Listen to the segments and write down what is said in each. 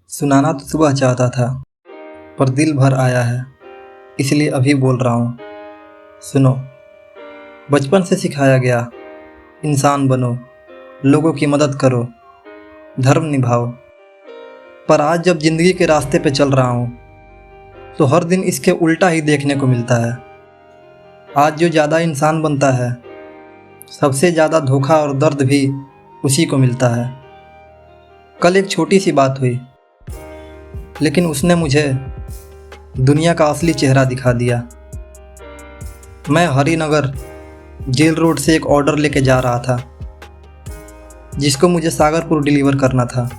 सुनाना तो सुबह चाहता था, पर दिल भर आया है, इसलिए अभी बोल रहा हूँ। सुनो। बचपन से सिखाया गया, इंसान बनो, लोगों की मदद करो, धर्म निभाओ। पर आज जब जिंदगी के रास्ते पे चल रहा हूँ, तो हर दिन इसके उल्टा ही देखने को मिलता है। आज जो ज़्यादा इंसान बनता है, सबसे ज़्यादा धोखा और दर्द भी उसी को मिलता है। कल एक छोटी सी बात हुई, लेकिन उसने मुझे दुनिया का असली चेहरा दिखा दिया। मैं हरिनगर जेल रोड से एक ऑर्डर लेके जा रहा था, जिसको मुझे सागरपुर डिलीवर करना था।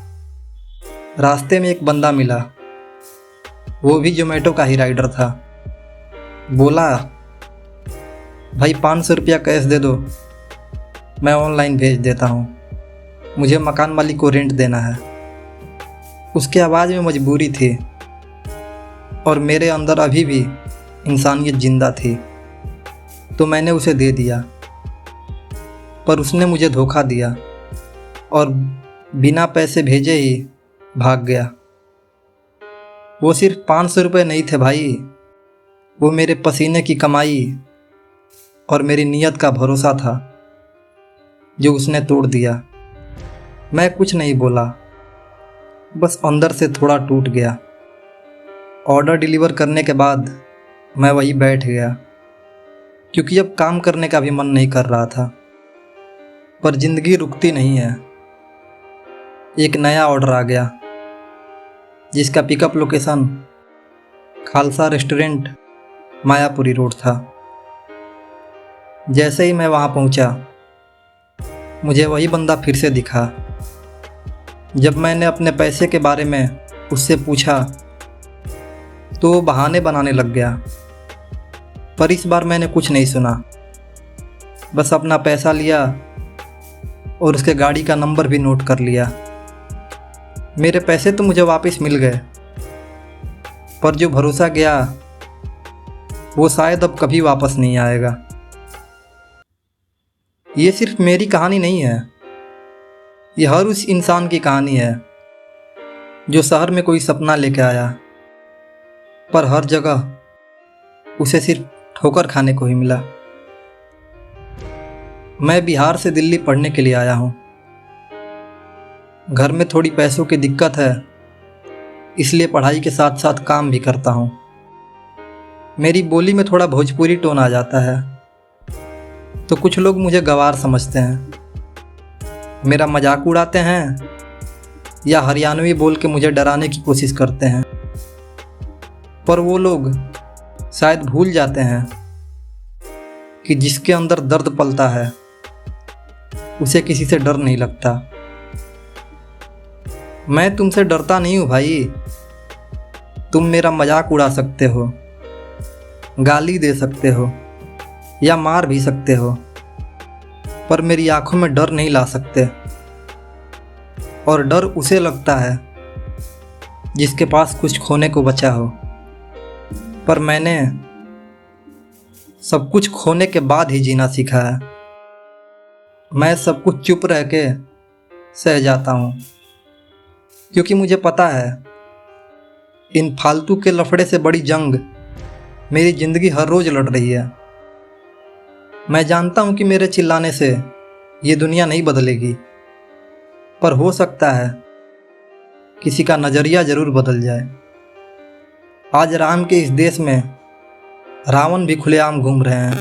रास्ते में एक बंदा मिला, वो भी जोमेटो का ही राइडर था। बोला, भाई 500 रुपया कैश दे दो, मैं ऑनलाइन भेज देता हूँ, मुझे मकान मालिक को रेंट देना है। उसके आवाज़ में मजबूरी थी, और मेरे अंदर अभी भी इंसानियत जिंदा थी, तो मैंने उसे दे दिया। पर उसने मुझे धोखा दिया और बिना पैसे भेजे ही भाग गया। वो सिर्फ 500 रुपये नहीं थे भाई, वो मेरे पसीने की कमाई और मेरी नीयत का भरोसा था, जो उसने तोड़ दिया। मैं कुछ नहीं बोला, बस अंदर से थोड़ा टूट गया। ऑर्डर डिलीवर करने के बाद मैं वहीं बैठ गया, क्योंकि अब काम करने का भी मन नहीं कर रहा था। पर ज़िंदगी रुकती नहीं है। एक नया ऑर्डर आ गया, जिसका pickup location Khalsa restaurant Mayapuri road था। जैसे ही मैं वहाँ पहुँचा, मुझे वही बंदा फिर से दिखा। जब मैंने अपने पैसे के बारे में उससे पूछा, तो वो बहाने बनाने लग गया। पर इस बार मैंने कुछ नहीं सुना, बस अपना पैसा लिया और उसके गाड़ी का नंबर भी नोट कर लिया। मेरे पैसे तो मुझे वापस मिल गए, पर जो भरोसा गया वो शायद अब कभी वापस नहीं आएगा। ये सिर्फ मेरी कहानी नहीं है, ये हर उस इंसान की कहानी है जो शहर में कोई सपना लेके आया, पर हर जगह उसे सिर्फ ठोकर खाने को ही मिला। मैं बिहार से दिल्ली पढ़ने के लिए आया हूँ। घर में थोड़ी पैसों की दिक्कत है, इसलिए पढ़ाई के साथ साथ काम भी करता हूँ। मेरी बोली में थोड़ा भोजपुरी टोन आ जाता है, तो कुछ लोग मुझे गंवार समझते हैं, मेरा मजाक उड़ाते हैं या हरियाणवी बोल के मुझे डराने की कोशिश करते हैं। पर वो लोग शायद भूल जाते हैं कि जिसके अंदर दर्द पलता है, उसे किसी से डर नहीं लगता। मैं तुमसे डरता नहीं हूँ भाई। तुम मेरा मजाक उड़ा सकते हो, गाली दे सकते हो या मार भी सकते हो, पर मेरी आंखों में डर नहीं ला सकते। और डर उसे लगता है जिसके पास कुछ खोने को बचा हो। पर मैंने सब कुछ खोने के बाद ही जीना सीखा है। मैं सब कुछ चुप रह के सह जाता हूँ, क्योंकि मुझे पता है इन फालतू के लफड़े से बड़ी जंग मेरी ज़िंदगी हर रोज़ लड़ रही है। मैं जानता हूँ कि मेरे चिल्लाने से ये दुनिया नहीं बदलेगी, पर हो सकता है किसी का नज़रिया ज़रूर बदल जाए। आज राम के इस देश में रावण भी खुलेआम घूम रहे हैं,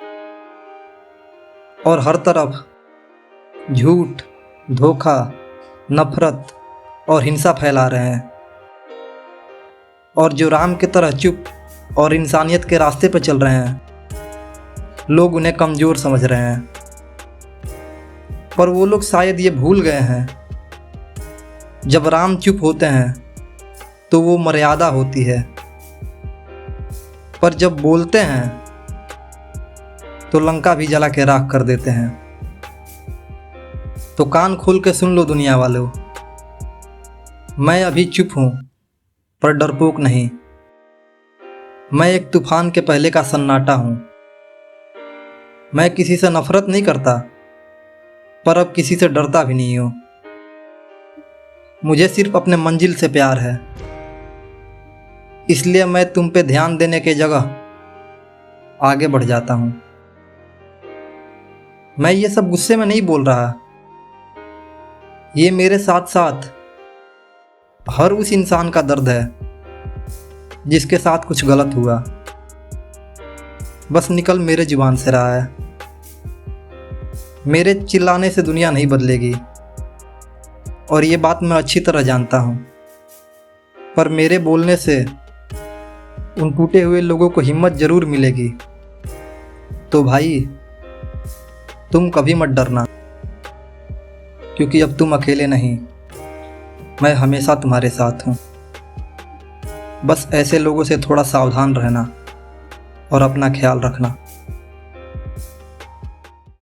और हर तरफ झूठ, धोखा, नफरत और हिंसा फैला रहे हैं। और जो राम की तरह चुप और इंसानियत के रास्ते पर चल रहे हैं, लोग उन्हें कमज़ोर समझ रहे हैं। पर वो लोग शायद ये भूल गए हैं, जब राम चुप होते हैं तो वो मर्यादा होती है, पर जब बोलते हैं तो लंका भी जला के राख कर देते हैं। तो कान खोल के सुन लो दुनिया वालों, मैं अभी चुप हूँ, पर डरपोक नहीं। मैं एक तूफान के पहले का सन्नाटा हूँ। मैं किसी से नफरत नहीं करता, पर अब किसी से डरता भी नहीं हूँ। मुझे सिर्फ अपने मंजिल से प्यार है, इसलिए मैं तुम पे ध्यान देने के जगह आगे बढ़ जाता हूँ। मैं ये सब गुस्से में नहीं बोल रहा, ये मेरे साथ साथ हर उस इंसान का दर्द है जिसके साथ कुछ गलत हुआ, बस निकल मेरे जुबान से रहा है। मेरे चिल्लाने से दुनिया नहीं बदलेगी और ये बात मैं अच्छी तरह जानता हूँ, पर मेरे बोलने से उन टूटे हुए लोगों को हिम्मत ज़रूर मिलेगी। तो भाई, तुम कभी मत डरना, क्योंकि अब तुम अकेले नहीं, मैं हमेशा तुम्हारे साथ हूँ। बस ऐसे लोगों से थोड़ा सावधान रहना और अपना ख्याल रखना।